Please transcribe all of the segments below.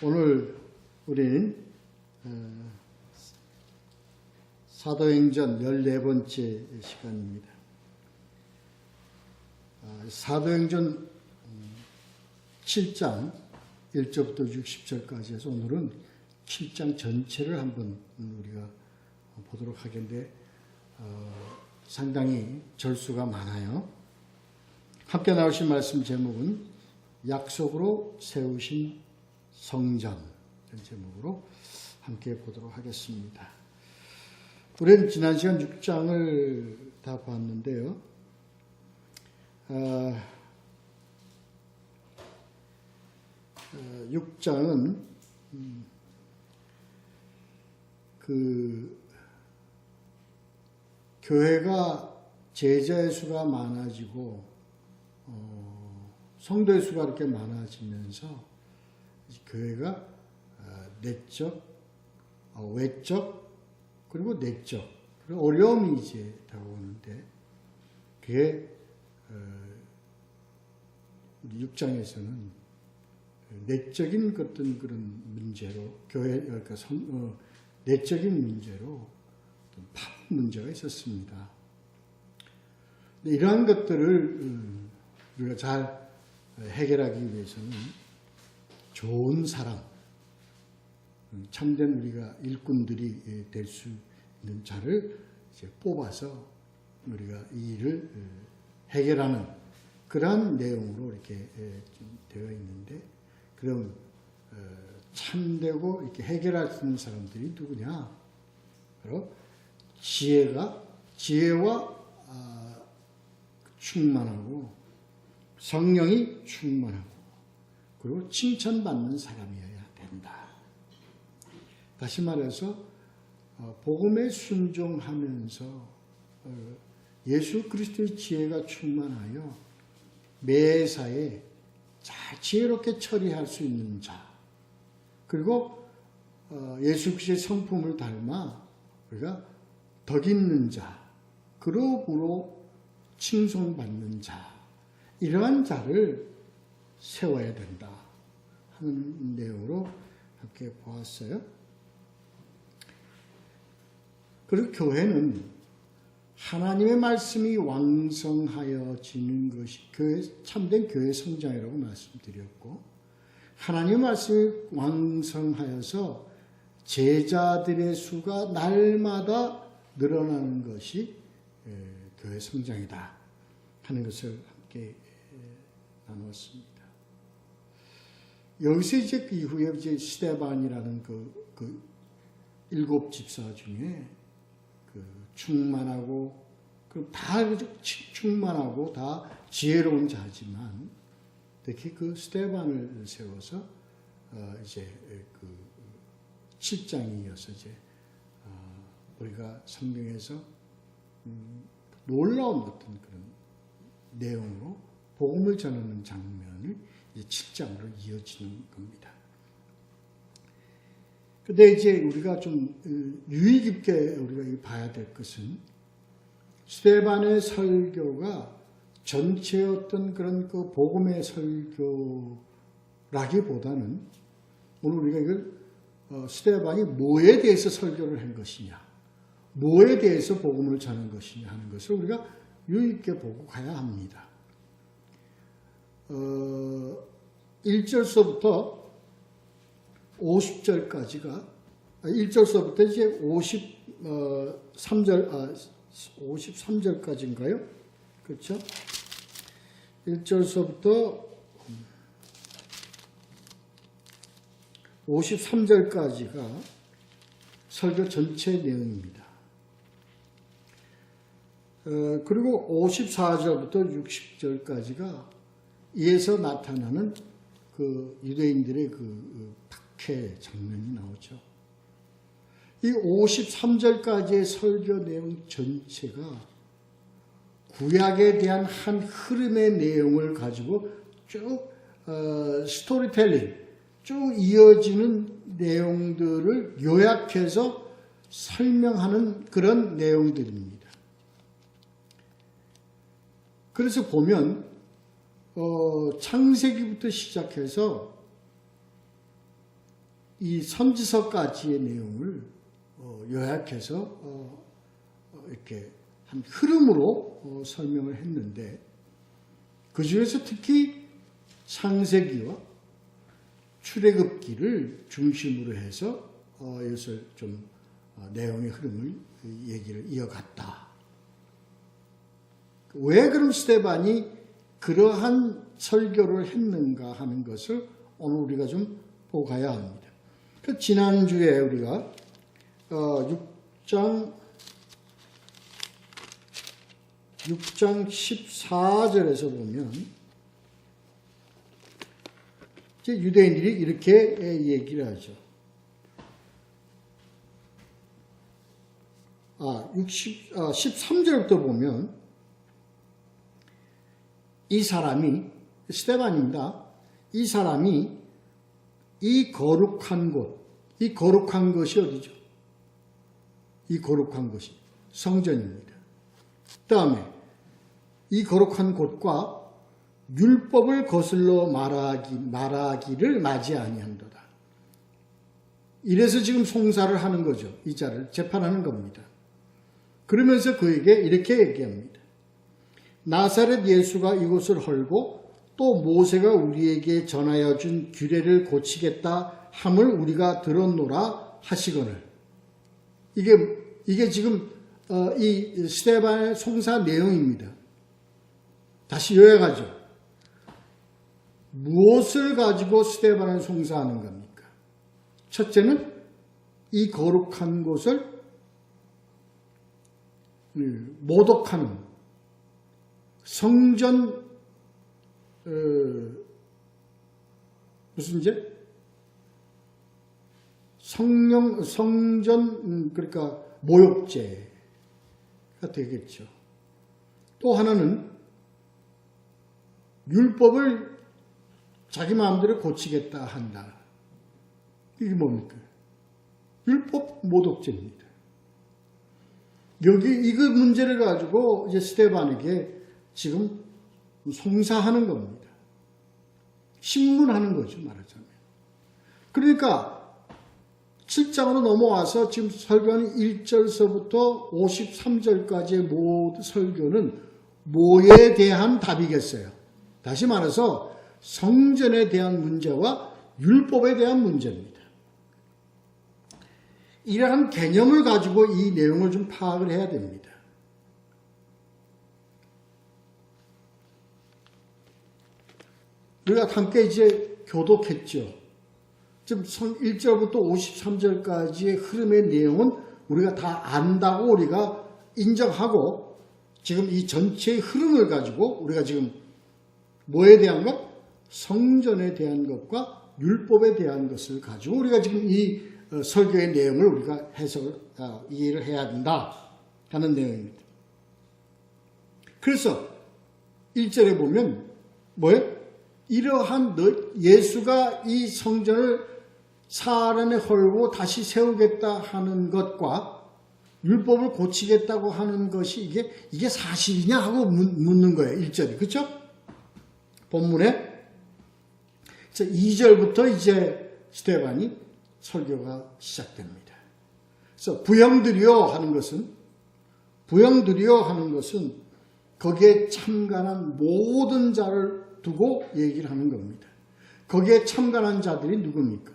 오늘 우리는 사도행전 14번째 시간입니다. 사도행전 7장 1절부터 60절까지 해서 오늘은 7장 전체를 한번 우리가 보도록 하겠는데 상당히 절수가 많아요. 함께 나오신 말씀 제목은 약속으로 세우신 성전, 이런 제목으로 함께 보도록 하겠습니다. 우리는 지난 시간 6장을 다 봤는데요. 6장은 교회가 제자의 수가 많아지고 성도의 수가 이렇게 많아지면서 교회가 내적, 외적, 그리고 내적, 그리고 어려움이 이제 다가오는데 그게 우리 6장에서는 내적인 어떤 그런 문제로 그러니까 내적인 문제로 파급 문제가 있었습니다. 이러한 것들을 우리가 잘 해결하기 위해서는 좋은 사람, 참된 우리가 일꾼들이 될 수 있는 자를 이제 뽑아서 우리가 이 일을 해결하는 그러한 내용으로 이렇게 되어 있는데, 그럼 참되고 이렇게 해결할 수 있는 사람들이 누구냐? 바로 지혜와 충만하고 성령이 충만하고 그리고 칭찬받는 사람이어야 된다. 다시 말해서 복음에 순종하면서 예수 그리스도의 지혜가 충만하여 매사에 잘 지혜롭게 처리할 수 있는 자, 그리고 예수 그리스도의 성품을 닮아 우리가 덕 있는 자, 그러므로 칭송받는 자, 이러한 자를 세워야 된다 하는 내용으로 함께 보았어요. 그리고 교회는 하나님의 말씀이 왕성하여지는 것이 참된 교회 성장이라고 말씀드렸고, 하나님의 말씀이 왕성하여서 제자들의 수가 날마다 늘어나는 것이 교회 성장이다 하는 것을 함께 나누었습니다. 여기서 이제 그 이후에 이제 스데반이라는 그 7 집사 중에 충만하고 다 충만하고 다 지혜로운 자지만 특히 그 스데반을 세워서 이제 7장이 이어서 이제 우리가 성경에서 놀라운 어떤 그런 내용으로 복음을 전하는 장면을 이제 7장으로 이어지는 겁니다. 근데 이제 우리가 좀 유의 깊게 우리가 봐야 될 것은 스데반의 설교가 전체의 어떤 그런 그 복음의 설교라기보다는 오늘 우리가 이걸 스데반이 뭐에 대해서 설교를 한 것이냐, 뭐에 대해서 복음을 전한 것이냐 하는 것을 우리가 유의 깊게 보고 가야 합니다. 1절서부터 50절까지가 1절서부터 이제 53절까지인가요? 그렇죠? 1절서부터 53절까지가 설교 전체 내용입니다. 그리고 54절부터 60절까지가 이에서 나타나는 그 유대인들의 그 박해 장면이 나오죠. 이 53절까지의 설교 내용 전체가 구약에 대한 한 흐름의 내용을 가지고 쭉 스토리텔링, 쭉 이어지는 내용들을 요약해서 설명하는 그런 내용들입니다. 그래서 보면 창세기부터 시작해서 이 선지서까지의 내용을 요약해서 이렇게 한 흐름으로 설명을 했는데, 그 중에서 특히 창세기와 출애굽기를 중심으로 해서 이것을 좀 내용의 흐름을 얘기를 이어갔다. 왜 그럼 스데반이 그러한 설교를 했는가 하는 것을 오늘 우리가 좀 보고 가야 합니다. 그 지난주에 우리가 6장 14절에서 보면 이제 유대인들이 이렇게 얘기를 하죠. 13절부터 보면 이 사람이 스데반입니다. 이 사람이 이 거룩한 곳, 이 거룩한 것이 어디죠? 이 거룩한 것이 성전입니다. 그 다음에 이 거룩한 곳과 율법을 거슬러 말하기를 맞이 아니한도다. 이래서 지금 송사를 하는 거죠. 이 자를 재판하는 겁니다. 그러면서 그에게 이렇게 얘기합니다. 나사렛 예수가 이곳을 헐고 또 모세가 우리에게 전하여 준 규례를 고치겠다 함을 우리가 들었노라 하시거늘. 이게 지금 이 스데반의 송사 내용입니다. 다시 요약하죠. 무엇을 가지고 스데반을 송사하는 겁니까? 첫째는 이 거룩한 곳을 모독하는 성전 무슨 죄? 성전 그러니까 모욕죄가 되겠죠. 또 하나는 율법을 자기 마음대로 고치겠다 한다. 이게 뭡니까? 율법 모독죄입니다. 여기 이거 문제를 가지고 이제 스데반에게 지금 송사하는 겁니다. 신문하는 거죠, 말하자면. 그러니까 7장으로 넘어와서 지금 설교는 1절서부터 53절까지의 모든 설교는 뭐에 대한 답이겠어요? 다시 말해서 성전에 대한 문제와 율법에 대한 문제입니다. 이러한 개념을 가지고 이 내용을 좀 파악을 해야 됩니다. 우리가 함께 이제 교독했죠. 지금 1절부터 53절까지의 흐름의 내용은 우리가 다 안다고 우리가 인정하고, 지금 이 전체의 흐름을 가지고 우리가 지금 뭐에 대한 것? 성전에 대한 것과 율법에 대한 것을 가지고 우리가 지금 이 설교의 내용을 우리가 이해를 해야 된다 하는 내용입니다. 그래서 1절에 보면 뭐예요? 이러한 예수가 이 성전을 4년에 헐고 다시 세우겠다 하는 것과 율법을 고치겠다고 하는 것이 이게 사실이냐 하고 묻는 거예요. 1절이. 그렇죠? 본문에 2절부터 이제 스데반이 설교가 시작됩니다. 그래서 부형들이여 하는 것은 거기에 참관한 모든 자를 두고 얘기를 하는 겁니다. 거기에 참관한 자들이 누굽니까?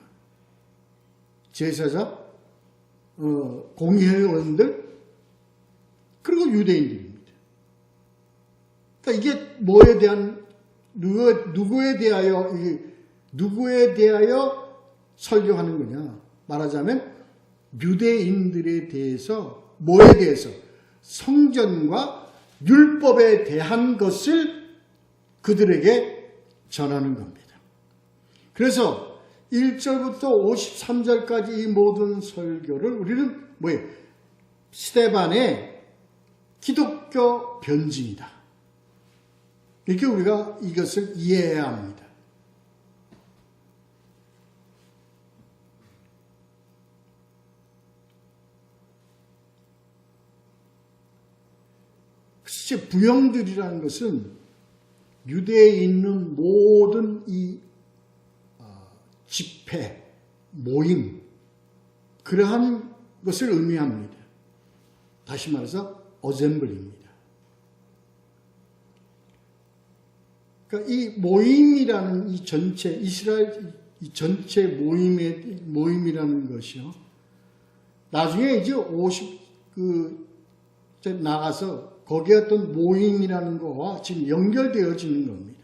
제사장, 공회의원들, 그리고 유대인들입니다. 그러니까 이게 뭐에 대한, 누구에 대하여 설교하는 거냐? 말하자면 유대인들에 대해서, 뭐에 대해서? 성전과 율법에 대한 것을 그들에게 전하는 겁니다. 그래서 1절부터 53절까지 이 모든 설교를 우리는 뭐예요? 스데반의 기독교 변증이다. 이렇게 우리가 이것을 이해해야 합니다. 실제 부형들이라는 것은 유대에 있는 모든 이 집회, 모임, 그러한 것을 의미합니다. 다시 말해서 어셈블리입니다. 그러니까 이 모임이라는 이 전체 이스라엘 이 전체 모임이라는 것이요. 나중에 이제 나가서 거기에 어떤 모임이라는 거와 지금 연결되어지는 겁니다.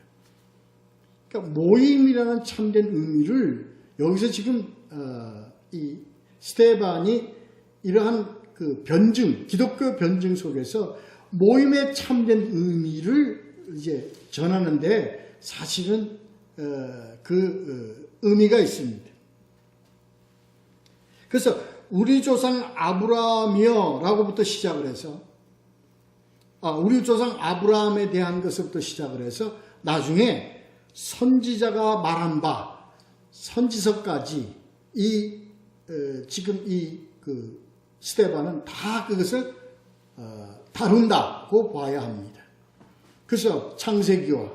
그러니까 모임이라는 참된 의미를 여기서 지금 이 스데반이 이러한 그 변증, 기독교 변증 속에서 모임의 참된 의미를 이제 전하는데 사실은 의미가 있습니다. 그래서 우리 조상 아브라함이여라고부터 시작을 해서 우리 조상 아브라함에 대한 것부터 시작을 해서 나중에 선지자가 말한 바 선지서까지 지금 스데반은 다 그것을 다룬다고 봐야 합니다. 그래서 창세기와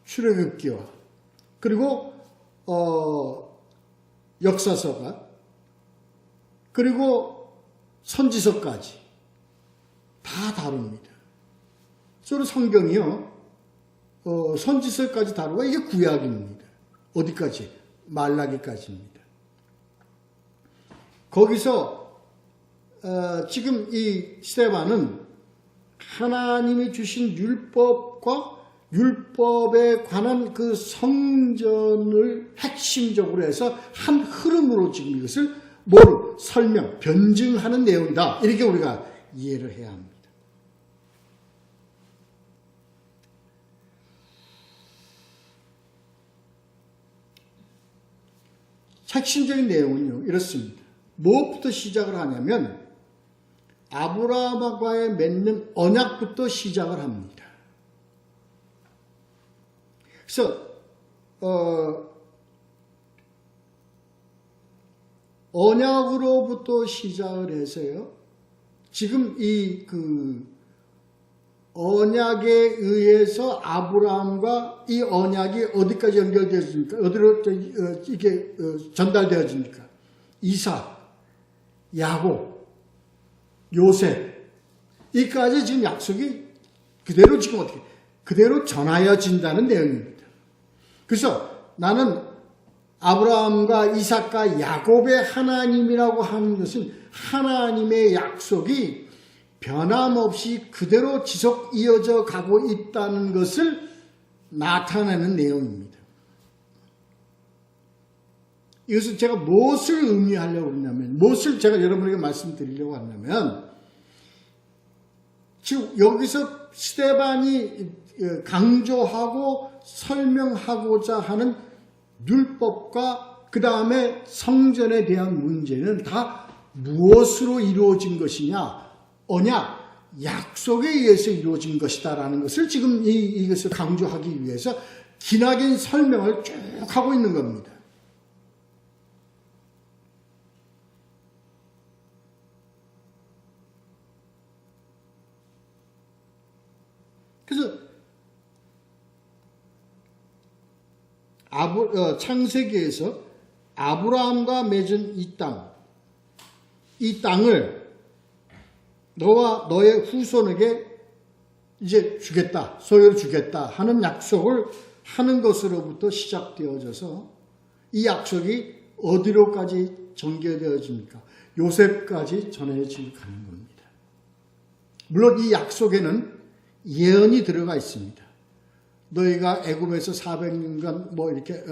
출애굽기와 그리고 역사서가 그리고 선지서까지 다 다룹니다. 저는 성경이요 선지서까지 다루고 이게 구약입니다. 어디까지? 말라기까지입니다. 거기서 지금 이 스데반은 하나님이 주신 율법과 율법에 관한 그 성전을 핵심적으로 해서 한 흐름으로 지금 이것을 설명, 변증하는 내용이다. 이렇게 우리가 이해를 해야 합니다. 핵심적인 내용은요, 이렇습니다. 무엇부터 시작을 하냐면, 아브라함과의 맺는 언약부터 시작을 합니다. 그래서, 언약으로부터 시작을 해서요, 지금 언약에 의해서 아브라함과 이 언약이 어디까지 연결되어집니까? 어디로 이게 전달되어집니까? 이삭, 야곱, 요셉, 이까지 지금 약속이 그대로 지금 그대로 전하여진다는 내용입니다. 그래서 나는 아브라함과 이삭과 야곱의 하나님이라고 하는 것은 하나님의 약속이 변함없이 그대로 지속 이어져 가고 있다는 것을 나타내는 내용입니다. 이것은 제가 무엇을 의미하려고 하냐면, 무엇을 제가 여러분에게 말씀드리려고 하냐면, 지금 여기서 스데반이 강조하고 설명하고자 하는 율법과 그 다음에 성전에 대한 문제는 다 무엇으로 이루어진 것이냐? 언약, 약속에 의해서 이루어진 것이다라는 것을 지금 이것을 강조하기 위해서 기나긴 설명을 쭉 하고 있는 겁니다. 그래서 창세기에서 아브라함과 맺은 이 땅을 너와 너의 후손에게 이제 주겠다, 소유를 주겠다 하는 약속을 하는 것으로부터 시작되어져서 이 약속이 어디로까지 전개되어집니까? 요셉까지 전해져 가는 겁니다. 물론 이 약속에는 예언이 들어가 있습니다. 너희가 애굽에서 400년간 이렇게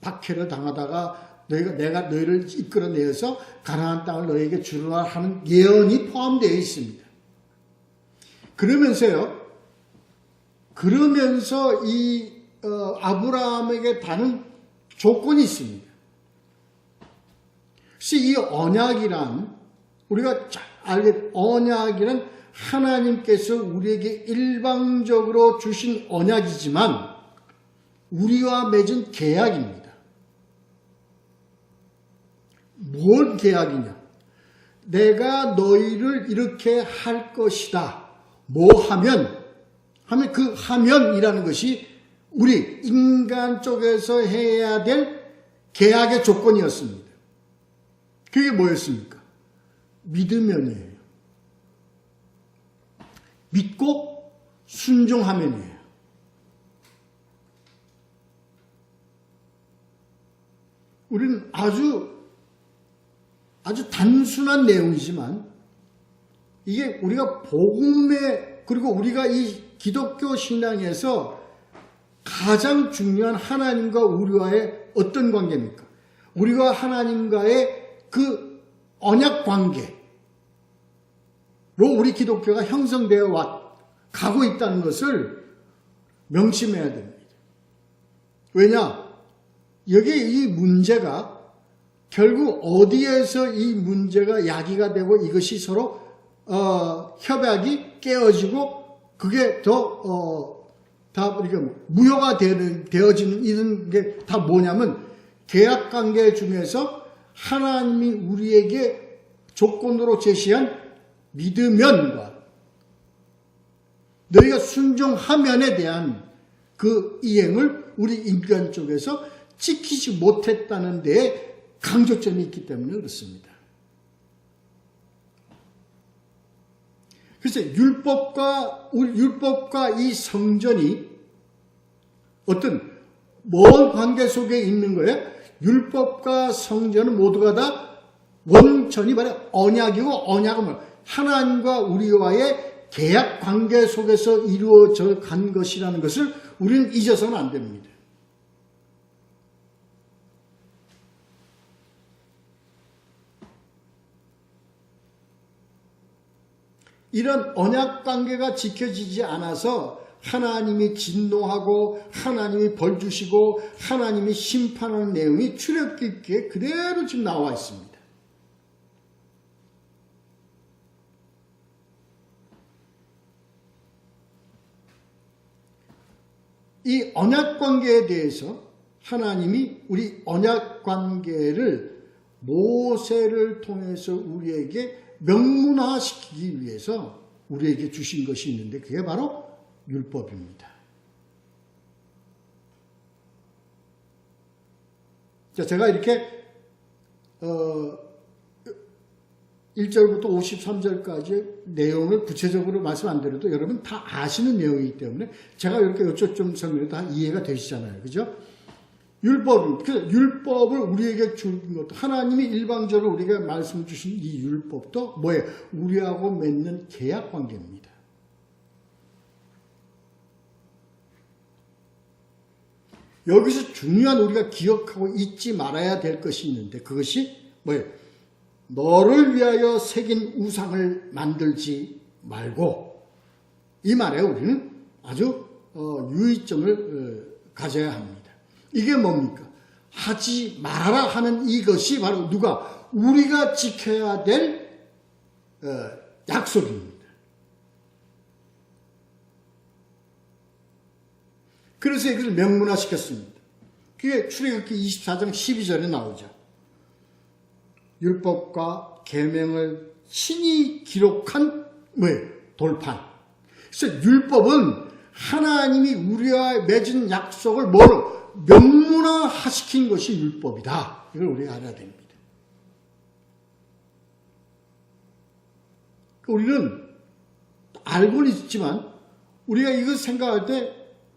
박해를 당하다가 내가 너희를 이끌어내어서 가나안 땅을 너희에게 주리라 하는 예언이 포함되어 있습니다. 그러면서 이 아브라함에게 다른 조건이 있습니다. 그래서 이 언약이란 우리가 잘 알게 언약이란 하나님께서 우리에게 일방적으로 주신 언약이지만 우리와 맺은 계약입니다. 뭔 계약이냐? 내가 너희를 이렇게 할 것이다. 뭐 하면 그 하면이라는 것이 우리 인간 쪽에서 해야 될 계약의 조건이었습니다. 그게 뭐였습니까? 믿으면이에요. 믿고 순종하면이에요. 우리는 아주 단순한 내용이지만 이게 우리가 복음에, 그리고 우리가 이 기독교 신앙에서 가장 중요한 하나님과 우리와의 어떤 관계입니까? 우리가 하나님과의 그 언약 관계로 우리 기독교가 형성되어 가고 있다는 것을 명심해야 됩니다. 왜냐? 여기 이 문제가 결국 어디에서 이 문제가 야기가 되고 이것이 서로 협약이 깨어지고 그게 다 이렇게 무효가 되어지는 이런 게 다 뭐냐면 계약 관계 중에서 하나님이 우리에게 조건으로 제시한 믿으면과 너희가 순종하면에 대한 그 이행을 우리 인간 쪽에서 지키지 못했다는 데에 강조점이 있기 때문에 그렇습니다. 그래서 율법과 이 성전이 어떤 뭔 관계 속에 있는 거예요? 율법과 성전은 모두가 다 원천이 바로 언약이고, 언약은 뭐예요? 하나님과 우리와의 계약 관계 속에서 이루어져 간 것이라는 것을 우리는 잊어서는 안 됩니다. 이런 언약 관계가 지켜지지 않아서 하나님이 진노하고 하나님이 벌 주시고 하나님이 심판하는 내용이 출애굽기에 그대로 지금 나와 있습니다. 이 언약 관계에 대해서 하나님이 우리 언약 관계를 모세를 통해서 우리에게 명문화시키기 위해서 우리에게 주신 것이 있는데 그게 바로 율법입니다. 자, 제가 이렇게 1절부터 53절까지 내용을 구체적으로 말씀 안 드려도 여러분 다 아시는 내용이기 때문에 제가 이렇게 어쩌 좀 설명해도 다 이해가 되시잖아요. 그죠? 율법을 우리에게 준 것도 하나님이 일방적으로 우리에게 말씀 주신 이 율법도 뭐예요? 우리하고 맺는 계약 관계입니다. 여기서 중요한 우리가 기억하고 잊지 말아야 될 것이 있는데 그것이 뭐예요? 너를 위하여 새긴 우상을 만들지 말고, 이 말에 우리는 아주 유의점을 가져야 합니다. 이게 뭡니까? 하지 말아라 하는 이것이 바로 누가? 우리가 지켜야 될 약속입니다. 그래서 이것을 명문화시켰습니다. 그게 출애굽기 24장 12절에 나오죠. 율법과 계명을 친히 기록한 뭐예요? 돌판. 그래서 율법은 하나님이 우리와 맺은 약속을 뭐로? 명문화시킨 것이 율법이다. 이걸 우리가 알아야 됩니다. 우리는 알고는 있지만 우리가 이걸 생각할 때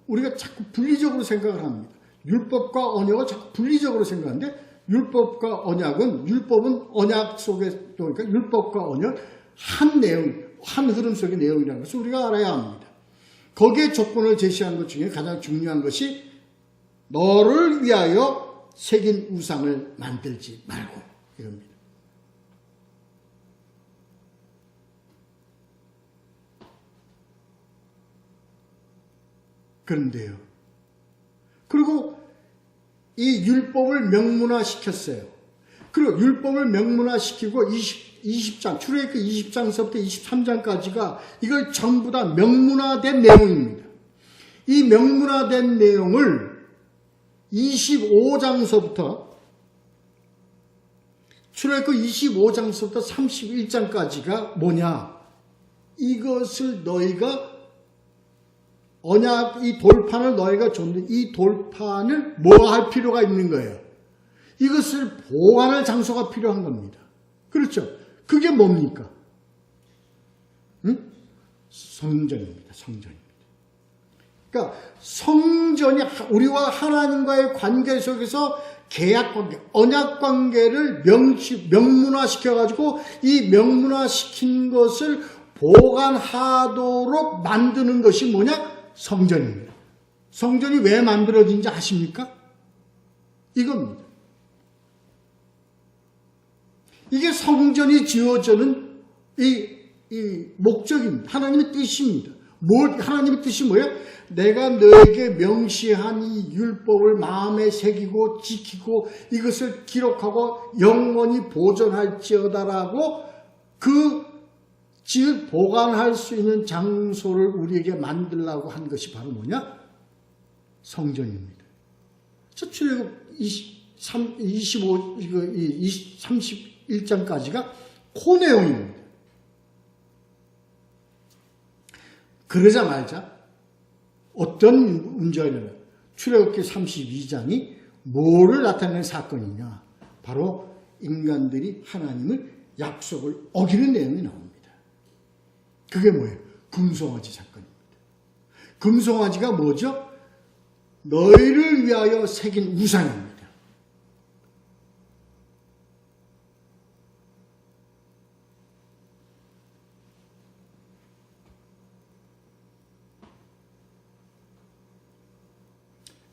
우리가 자꾸 분리적으로 생각을 합니다. 율법과 언약을 자꾸 분리적으로 생각하는데 율법과 언약은, 율법은 언약 속에, 그러니까 율법과 언약 한 내용, 한 흐름 속의 내용이라는 것을 우리가 알아야 합니다. 거기에 조건을 제시한 것 중에 가장 중요한 것이 너를 위하여 새긴 우상을 만들지 말고, 이겁니다. 그런데요. 그리고 이 율법을 명문화시켰어요. 그리고 율법을 명문화시키고 20장, 출애굽기 20장서부터 23장까지가 이걸 전부 다 명문화된 내용입니다. 이 명문화된 내용을 25장서부터 출애굽기 25장서부터 31장까지가 뭐냐? 이것을 너희가 언약, 이 돌판을 너희가 줬는데 이 돌판을 뭐 할 필요가 있는 거예요? 이것을 보관할 장소가 필요한 겁니다. 그렇죠? 그게 뭡니까? 응? 성전입니다. 성전입니다. 그러니까 성전이 우리와 하나님과의 관계 속에서 계약관계, 언약관계를 명문화시켜가지고 이 명문화시킨 것을 보관하도록 만드는 것이 뭐냐? 성전입니다. 성전이 왜 만들어진지 아십니까? 이겁니다. 이게 성전이 지어지는 이 목적입니다. 하나님의 뜻입니다. 하나님의 뜻이 뭐예요? 내가 너에게 명시한 이 율법을 마음에 새기고 지키고 이것을 기록하고 영원히 보존할지어다라고 즉 보관할 수 있는 장소를 우리에게 만들라고 한 것이 바로 뭐냐? 성전입니다. 출애굽 31장까지가 그 내용입니다. 그러자마자 어떤 문제가 일어나요? 출애굽기 32장이 뭐를 나타내는 사건이냐? 바로 인간들이 하나님을 약속을 어기는 내용이 나옵니다. 그게 뭐예요? 금송아지 사건입니다. 금송아지가 뭐죠? 너희를 위하여 새긴 우상입니다.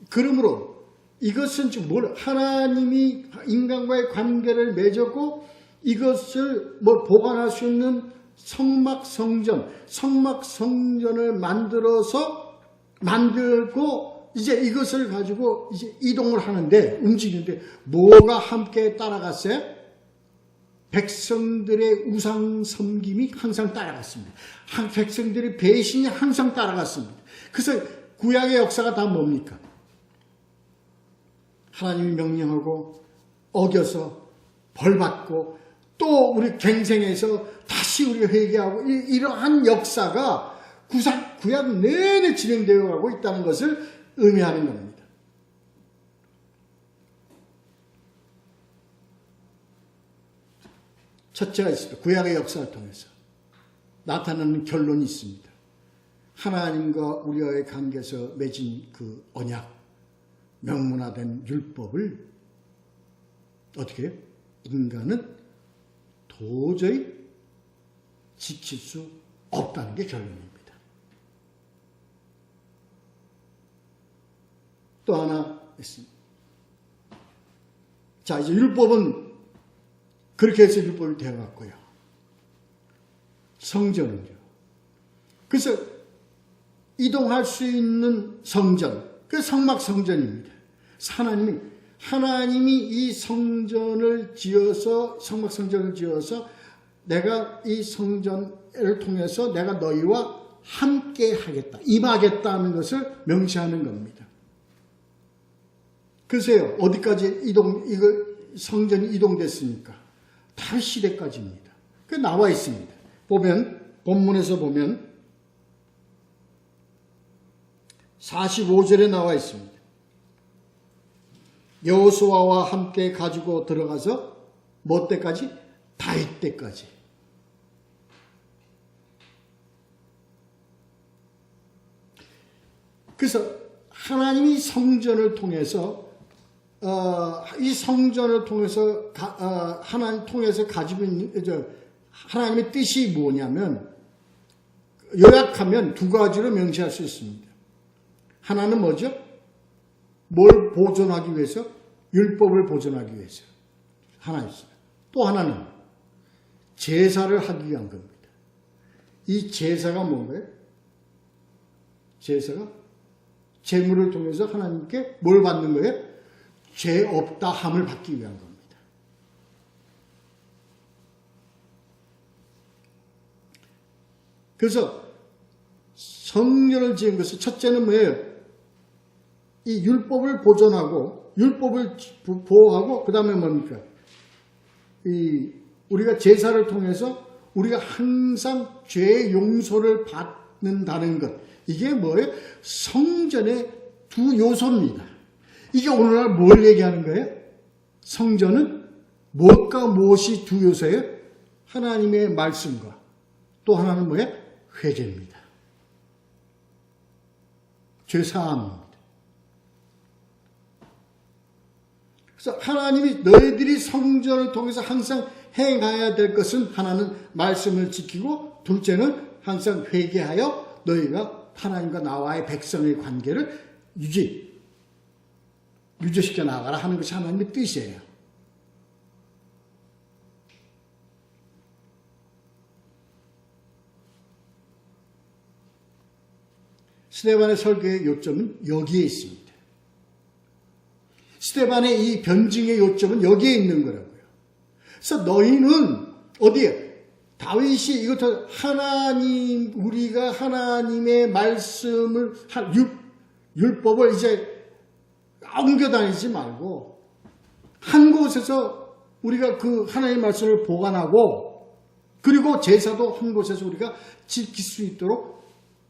그러므로 이것은 지금 하나님이 인간과의 관계를 맺었고 이것을 보관할 수 있는 성막성전을 만들고 이제 이것을 가지고 이제 이동을 하는데 움직이는데 뭐가 함께 따라갔어요? 백성들의 우상 섬김이 항상 따라갔습니다. 백성들의 배신이 항상 따라갔습니다. 그래서 구약의 역사가 다 뭡니까? 하나님이 명령하고 어겨서 벌받고 또 우리 갱생해서 다시 우리가 회개하고 이러한 역사가 구약 내내 진행되어 가고 있다는 것을 의미하는 겁니다. 첫째가 있습니다. 구약의 역사를 통해서 나타나는 결론이 있습니다. 하나님과 우리와의 관계에서 맺은 그 언약, 명문화된 율법을 어떻게 해요? 인간은 도저히 지킬 수 없다는 게 결론입니다. 또 하나 있습니다. 자, 이제 율법은 그렇게 해서 율법을 되어갔고요. 성전은요. 그래서 이동할 수 있는 성전, 그 성막성전입니다. 하나님이 이 성전을 지어서 성막성전을 지어서 내가 이 성전을 통해서 내가 너희와 함께 하겠다, 임하겠다는 것을 명시하는 겁니다. 글쎄요, 어디까지 성전이 이동됐습니까? 다윗 시대까지입니다. 그게 나와 있습니다. 본문에서 보면 45절에 나와 있습니다. 여호수아와 함께 가지고 들어가서 뭐 때까지? 다윗 때까지. 그래서 하나님이 성전을 통해서 이 성전을 통해서 하나님 통해서 가지고 있는 하나님의 뜻이 뭐냐면 요약하면 두 가지로 명시할 수 있습니다. 하나는 뭐죠? 뭘 보존하기 위해서? 율법을 보존하기 위해서. 하나 있습니다. 또 하나는 제사를 하기 위한 겁니다. 이 제사가 뭔가요? 제사가 제물을 통해서 하나님께 뭘 받는 거예요? 죄 없다 함을 받기 위한 겁니다. 그래서 성전을 지은 것은 첫째는 뭐예요? 이 율법을 보존하고 율법을 보호하고 그 다음에 뭡니까? 우리가 제사를 통해서 우리가 항상 죄 용서를 받는다는 것. 이게 뭐예요? 성전의 두 요소입니다. 이게 오늘날 뭘 얘기하는 거예요? 성전은 무엇과 무엇이 두 요소예요? 하나님의 말씀과 또 하나는 뭐예요? 회개입니다. 죄사함입니다. 그래서 하나님이 너희들이 성전을 통해서 항상 행해야 될 것은 하나는 말씀을 지키고 둘째는 항상 회개하여 너희가 하나님과 나와의 백성의 관계를 유지시켜 나가라 하는 것이 하나님의 뜻이에요. 스데반의 설교의 요점은 여기에 있습니다. 스데반의 이 변증의 요점은 여기에 있는 거라고요. 그래서 너희는 어디에? 다윗이 이것도 우리가 하나님의 말씀을, 율법을 이제 옮겨다니지 말고 한 곳에서 우리가 그 하나님의 말씀을 보관하고 그리고 제사도 한 곳에서 우리가 지킬 수 있도록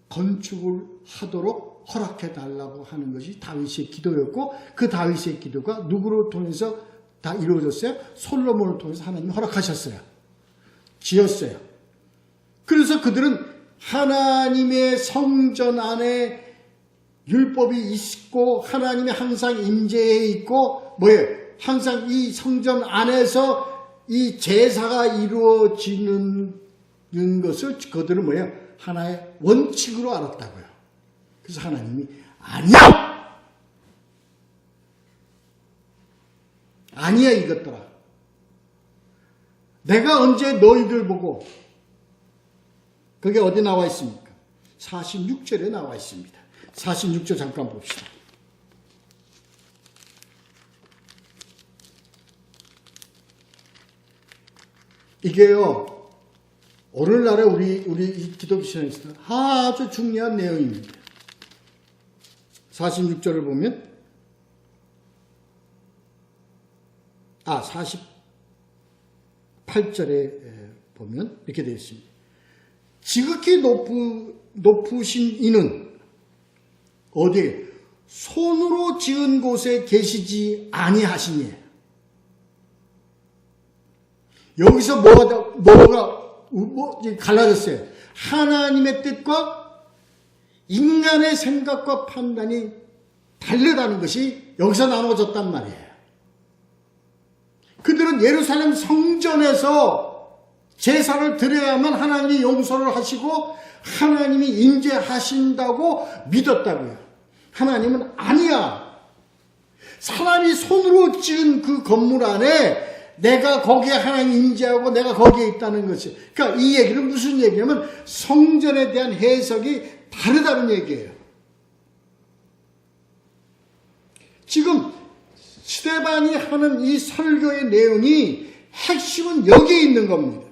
건축을 하도록 허락해 달라고 하는 것이 다윗의 기도였고 그 다윗의 기도가 누구를 통해서 다 이루어졌어요? 솔로몬을 통해서 하나님이 허락하셨어요. 지었어요. 그래서 그들은 하나님의 성전 안에 율법이 있고 하나님이 항상 임재해 있고 뭐예요? 항상 이 성전 안에서 이 제사가 이루어지는 것을 그들은 뭐예요? 하나의 원칙으로 알았다고요. 그래서 하나님이 아니야! 아니야 이것들아. 내가 언제 너희들 보고 그게 어디 나와 있습니까? 46절에 나와 있습니다. 46절 잠깐 봅시다. 이게요. 오늘날에 우리 기독교 신앙에서 아주 중요한 내용입니다. 46절을 보면 48절에 보면 이렇게 되어 있습니다. 지극히 높으신 이는 어디에? 손으로 지은 곳에 계시지 아니하시니. 여기서 뭐가 갈라졌어요. 하나님의 뜻과 인간의 생각과 판단이 다르다는 것이 여기서 나눠졌단 말이에요. 그들은 예루살렘 성전에서 제사를 드려야만 하나님이 용서를 하시고 하나님이 임재하신다고 믿었다고요. 하나님은 아니야. 사람이 손으로 지은 그 건물 안에 내가 거기에 하나님 임재하고 내가 거기에 있다는 것이. 그러니까 이 얘기는 무슨 얘기냐면 성전에 대한 해석이 다르다는 얘기예요. 지금 스데반이 하는 이 설교의 내용이 핵심은 여기에 있는 겁니다.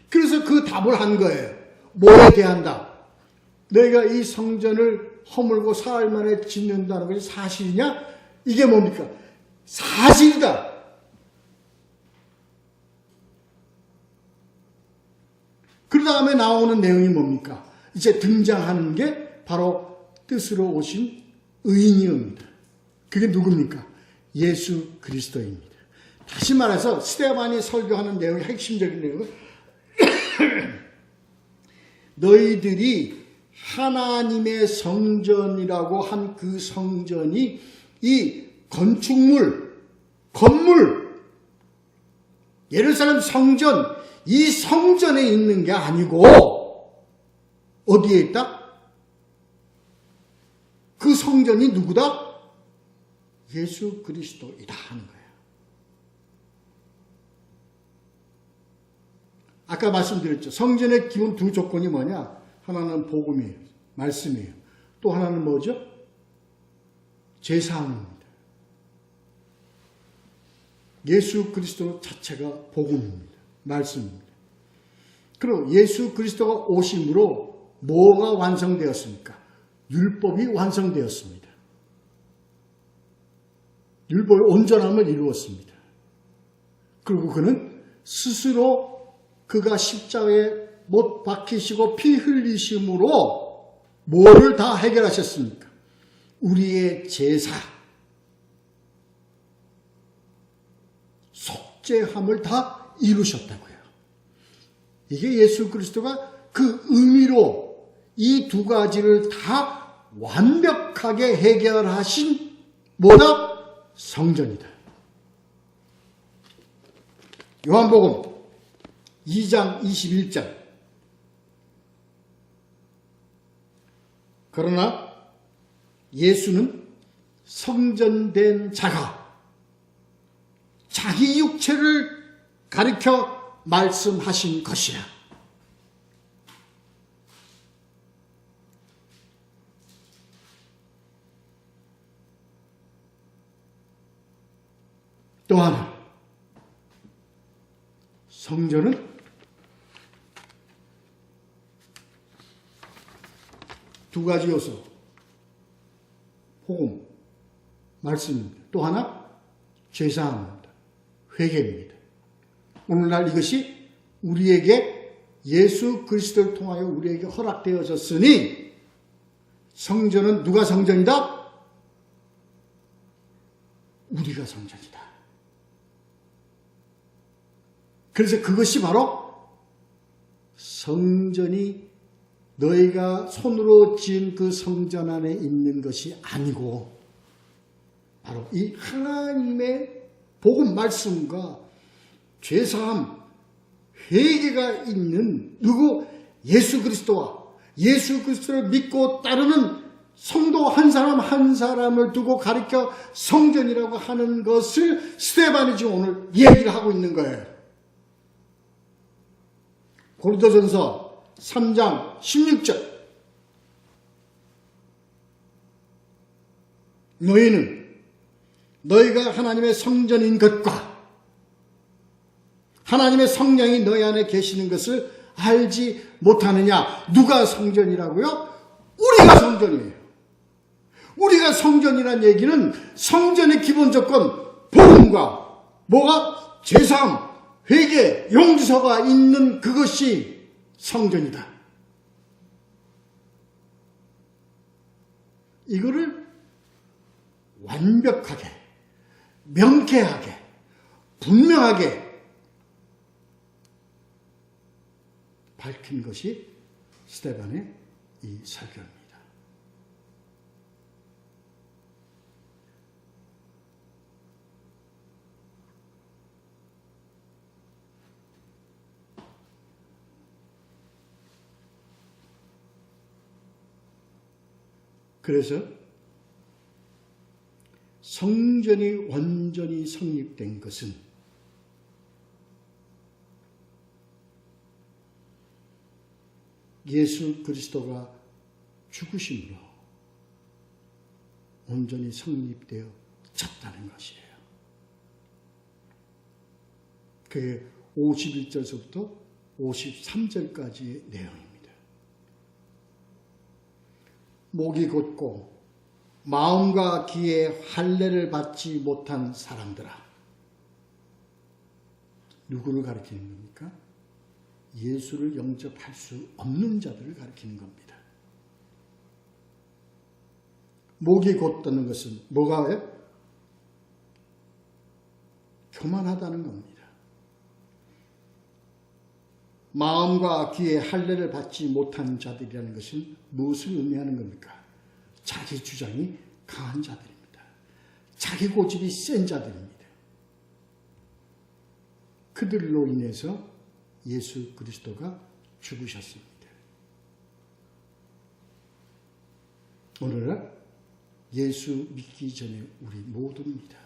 그래서 그 답을 한 거예요. 뭐에 대한 답? 너희가 이 성전을 허물고 사흘 만에 짓는다는 것이 사실이냐? 이게 뭡니까? 사실이다. 그 다음에 나오는 내용이 뭡니까? 이제 등장하는 게 바로 뜻으로 오신 의인이옵니다. 그게 누굽니까? 예수 그리스도입니다. 다시 말해서 스데반이 설교하는 내용의 핵심적인 내용은 너희들이 하나님의 성전이라고 한 그 성전이 이 건물, 예루살렘 성전, 이 성전에 있는 게 아니고 어디에 있다? 그 성전이 누구다? 예수 그리스도이다 하는 거예요. 아까 말씀드렸죠. 성전의 기본 두 조건이 뭐냐? 하나는 복음이에요. 말씀이에요. 또 하나는 뭐죠? 제사함입니다. 예수 그리스도 자체가 복음입니다. 말씀입니다. 그리고 예수 그리스도가 오심으로 뭐가 완성되었습니까? 율법이 완성되었습니다. 율법의 온전함을 이루었습니다. 그리고 그는 스스로 그가 십자가에 못 박히시고 피 흘리심으로 뭐를 다 해결하셨습니까? 우리의 제사, 속죄함을 다 이루셨다고요. 이게 예수 그리스도가 그 의미로 이 두 가지를 다 완벽하게 해결하신 뭐다? 성전이다. 요한복음 2장 21절. 그러나 예수는 성전된 자가 자기 육체를 가리켜 말씀하신 것이라. 또 하나, 성전은 두 가지 요소, 복음, 말씀입니다. 또 하나, 죄사함입니다. 회개입니다. 오늘날 이것이 우리에게 예수 그리스도를 통하여 우리에게 허락되어졌으니 성전은 누가 성전이다? 우리가 성전이다. 그래서 그것이 바로 성전이 너희가 손으로 지은 그 성전 안에 있는 것이 아니고 바로 이 하나님의 복음 말씀과 죄사함, 회개가 있는 누구? 예수 그리스도와 예수 그리스도를 믿고 따르는 성도 한 사람 한 사람을 두고 가리켜 성전이라고 하는 것을 스데반이 지금 오늘 얘기를 하고 있는 거예요. 고린도전서 3장 16절. 너희는 너희가 하나님의 성전인 것과 하나님의 성령이 너희 안에 계시는 것을 알지 못하느냐? 누가 성전이라고요? 우리가 성전이에요. 우리가 성전이란 얘기는 성전의 기본 조건, 복음과 뭐가? 죄사함, 회개, 용서가 있는 그것이 성전이다. 이거를 완벽하게, 명쾌하게, 분명하게 밝힌 것이 스데반의 이 설교입니다. 그래서 성전이 완전히 성립된 것은 예수 그리스도가 죽으심으로 온전히 성립되어 졌다는 것이에요. 그게 51절서부터 53절까지의 내용입니다. 목이 곧고 마음과 귀에 할례를 받지 못한 사람들아. 누구를 가리키는 겁니까? 예수를 영접할 수 없는 자들을 가리키는 겁니다. 목이 곧다는 것은 뭐가요? 교만하다는 겁니다. 마음과 귀에 할례를 받지 못한 자들이라는 것은 무엇을 의미하는 겁니까? 자기 주장이 강한 자들입니다. 자기 고집이 센 자들입니다. 그들로 인해서 예수 그리스도가 죽으셨습니다. 오늘은 예수 믿기 전에 우리 모두입니다.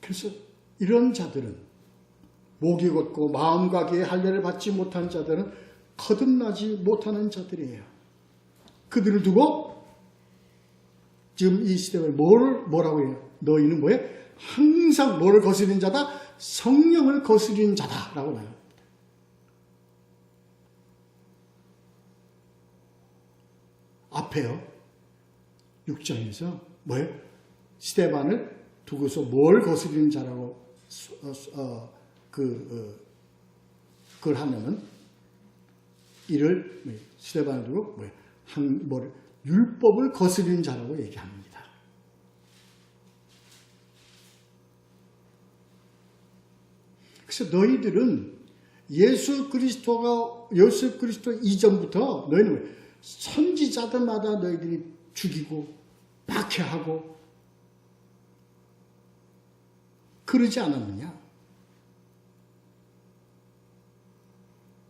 그래서 이런 자들은 목이 곧고 마음과 귀에 할례를 받지 못한 자들은 거듭나지 못하는 자들이에요. 그들을 두고 지금 이 시대에 뭐라고 해요? 너희는 뭐예요? 항상 뭐를 거스린 자다? 성령을 거스린 자다라고 말합니다. 앞에요. 6장에서 뭐예요? 스데반을 두고서 뭘 거스리는 자라고 그걸 하면은 이를 스데반을 두고 율법을 거스르는 자라고 얘기합니다. 그래서 너희들은 예수 그리스도 이전부터 너희는 선지자들마다 너희들이 죽이고 박해하고 그러지 않았느냐?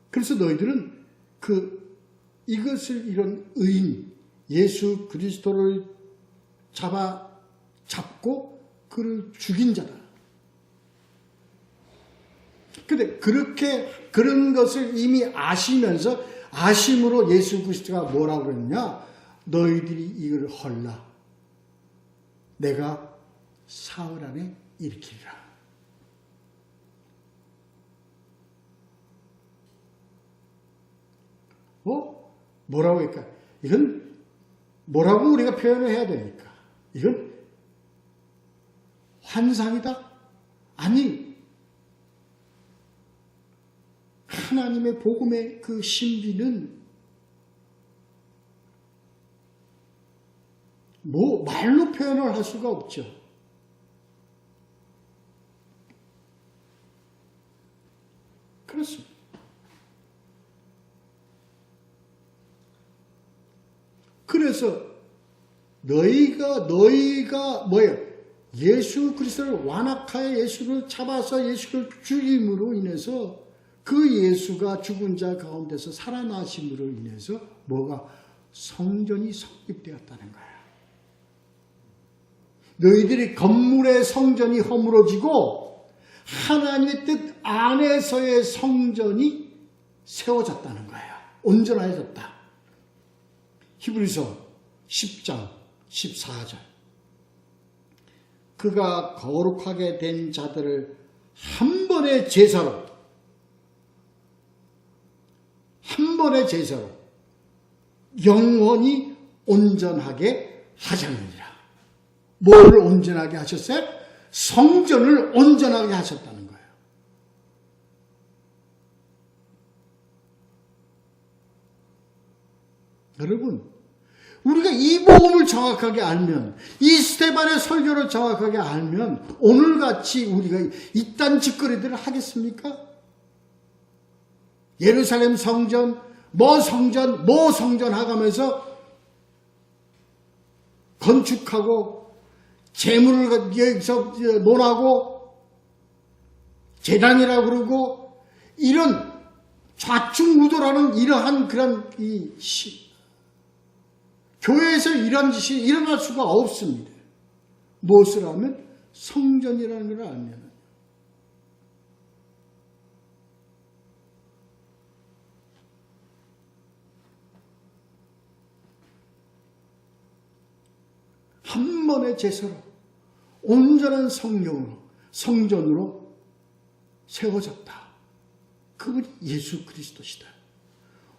그래서 너희들은 이것을 이런 의인 예수 그리스도를 잡고 그를 죽인 자다. 근데 그런 것을 이미 아시면서 아심으로 예수 그리스도가 뭐라고 그랬냐? 너희들이 이걸 헐라. 내가 사흘 안에 일으키리라. 뭐라고 할까? 이건 뭐라고 우리가 표현을 해야 됩니까? 이건 환상이다? 아니, 하나님의 복음의 그 신비는 말로 표현을 할 수가 없죠. 그렇습니다. 그래서 너희가 뭐예요? 예수 그리스도를 완악하여 예수를 잡아서 예수를 죽임으로 인해서 그 예수가 죽은 자 가운데서 살아나심으로 인해서 성전이 성립되었다는 거야. 너희들이 건물의 성전이 허물어지고 하나님의 뜻 안에서의 성전이 세워졌다는 거야. 온전해졌다. 히브리서 10장 14절. 그가 거룩하게 된 자들을 한 번의 제사로 영원히 온전하게 하셨느니라. 뭐를 온전하게 하셨어요? 성전을 온전하게 하셨다는 거예요. 여러분, 우리가 이 복음을 정확하게 알면, 이 스데반의 설교를 정확하게 알면 오늘같이 우리가 이딴 짓거리들을 하겠습니까? 예루살렘 성전, 뭐 성전 하가면서 건축하고 재물을 여기서 논하고 재단이라고 그러고 이런 좌충우돌하는 이러한 그런 교회에서 이런 짓이 일어날 수가 없습니다. 무엇을 하면? 성전이라는 걸 알면. 한 번의 제사로 온전한 성전으로 세워졌다. 그분이 예수 그리스도시다.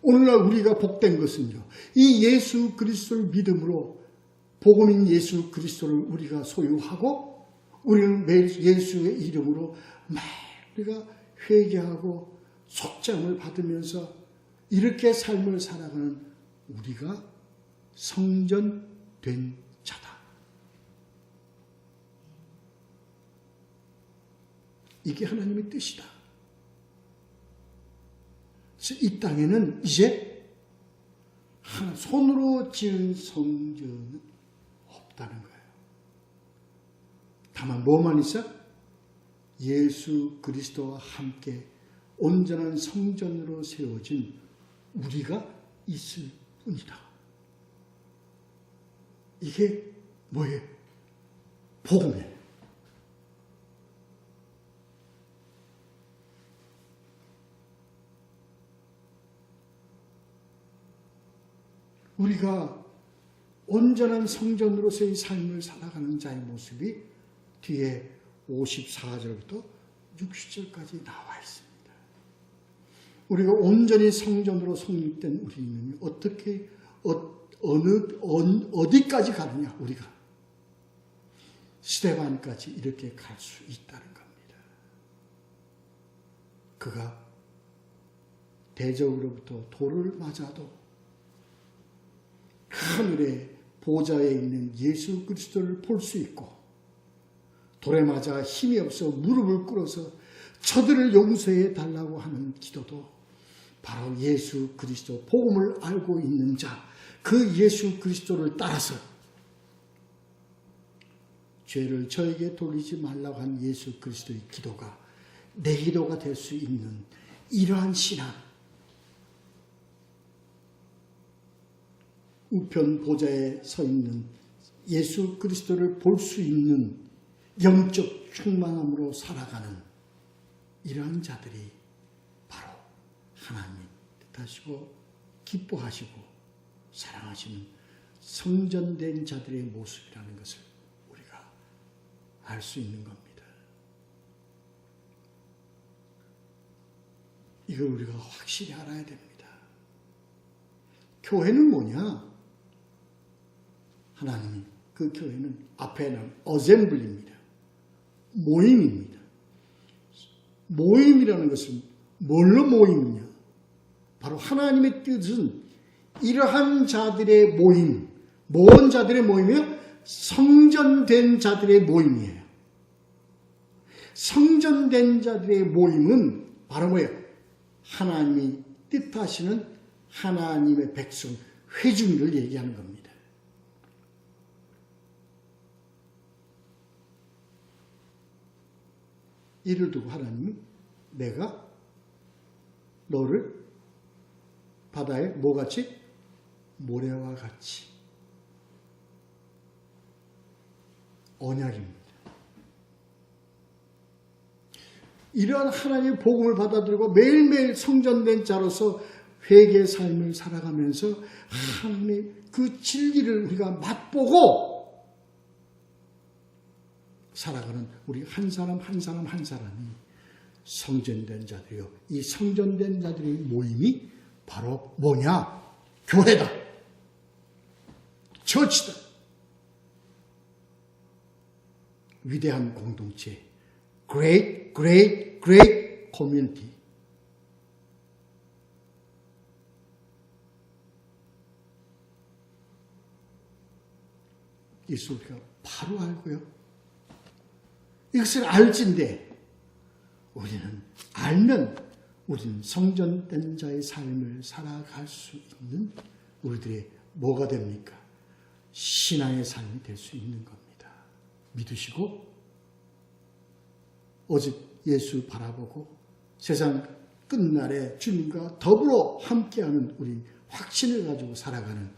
오늘날 우리가 복된 것은요, 이 예수 그리스도를 믿음으로 복음인 예수 그리스도를 우리가 소유하고 우리는 매일 예수의 이름으로 매일 우리가 회개하고 속죄함을 받으면서 이렇게 삶을 살아가는 우리가 성전된 자다. 이게 하나님의 뜻이다. 그래서 이 땅에는 이제 손으로 지은 성전은 없다는 거예요. 다만 뭐만 있어? 예수 그리스도와 함께 온전한 성전으로 세워진 우리가 있을 뿐이다. 이게 뭐예요? 복음이에요. 우리가 온전한 성전으로서의 삶을 살아가는 자의 모습이 뒤에 54절부터 60절까지 나와 있습니다. 우리가 온전히 성전으로 성립된 우리는 어떻게 어디까지 가느냐? 우리가 스데반까지 이렇게 갈 수 있다는 겁니다. 그가 대적으로부터 돌을 맞아도 하늘의 보좌에 있는 예수 그리스도를 볼 수 있고, 돌에 맞아 힘이 없어 무릎을 꿇어서 저들을 용서해 달라고 하는 기도도 바로 예수 그리스도 복음을 알고 있는 자, 그 예수 그리스도를 따라서 죄를 저에게 돌리지 말라고 한 예수 그리스도의 기도가 내 기도가 될 수 있는 이러한 신앙, 우편 보좌에 서 있는 예수 그리스도를 볼 수 있는 영적 충만함으로 살아가는 이러한 자들이 바로 하나님이 뜻하시고 기뻐하시고 사랑하시는 성전된 자들의 모습이라는 것을 우리가 알 수 있는 겁니다. 이걸 우리가 확실히 알아야 됩니다. 교회는 뭐냐? 하나님이 그 교회는 앞에는 어셈블리입니다. 모임입니다. 모임이라는 것은 뭘로 모임이냐? 바로 하나님의 뜻은 이러한 자들의 모임, 뭔 자들의 모임이에요? 성전된 자들의 모임이에요. 성전된 자들의 모임은 바로 뭐예요? 하나님이 뜻하시는 하나님의 백성, 회중을 얘기하는 겁니다. 이를 두고 하나님이 내가 너를 바다에 뭐같이? 모래와 같이 언약입니다. 이러한 하나님의 복음을 받아들이고 매일매일 성전된 자로서 회개의 삶을 살아가면서 하나님의 그 진리를 우리가 맛보고 살아가는 우리 한 사람 한 사람 한 사람이 성전된 자들이요. 이 성전된 자들의 모임이 바로 뭐냐? 교회다. 처치다. 위대한 공동체. Great, great, great community. 이것을 우리가 바로 알고요. 이것을 알진데 우리는 알면 우리는 성전된 자의 삶을 살아갈 수 있는 우리들의 뭐가 됩니까? 신앙의 삶이 될 수 있는 겁니다. 믿으시고 오직 예수 바라보고 세상 끝날에 주님과 더불어 함께하는 우리 확신을 가지고 살아가는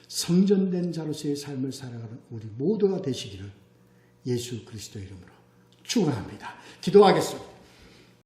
성전된 자로서의 삶을 살아가는 우리 모두가 되시기를 예수 그리스도 이름으로 축원합니다. 기도하겠습니다.